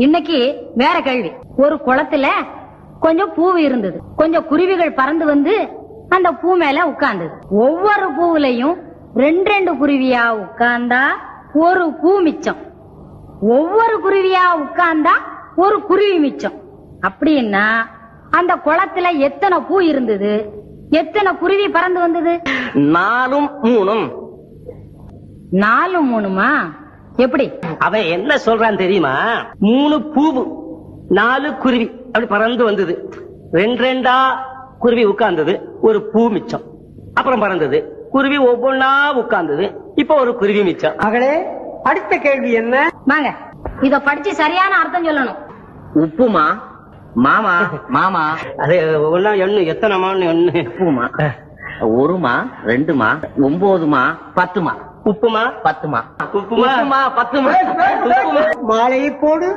இன்னைக்கு வேற கேள்வி. ஒரு குளத்துல கொஞ்சம் பூ இருந்தது. கொஞ்சம் குருவிகள் பறந்து வந்து அந்த பூ மேல உட்கார்ந்தது. ஒவ்வொரு பூவுலையும் 2 குருவியா உட்கார்ந்தா ஒரு பூ மிச்சம். ஒவ்வொரு குருவியா உட்கார்ந்தா ஒரு குருவி மிச்சம். அப்படின்னா அந்த குளத்துல எத்தனை பூ இருந்தது, எத்தனை குருவி பறந்து வந்தது? 4 3. 4 3மா? எப்படி? அவன் என்ன சொல்றான் தெரியுமா? 3 பூவு 4 குருவி அப்படி பறந்து வந்தது. 2 குருவி உட்கார்ந்தது, ஒரு பூ மிச்சம். அப்புறம் பறந்தது குருவி ஒவ்வொன்னா உட்கார்ந்தது, இப்ப ஒரு குருவி மிச்சம். மகளே, அடுத்த கேள்வி என்ன? வாங்க, இத படிச்சு சரியான அர்த்தம் சொல்லணும். உப்புமா மாமா மாமா அது ஒன்னா எண்ணு, எத்தனை மான்னு எண்ணு. உப்புமா 1மா 2மா 9மா 10மா உப்புமா 10மா உப்புமா 10மா மாலையை போடு.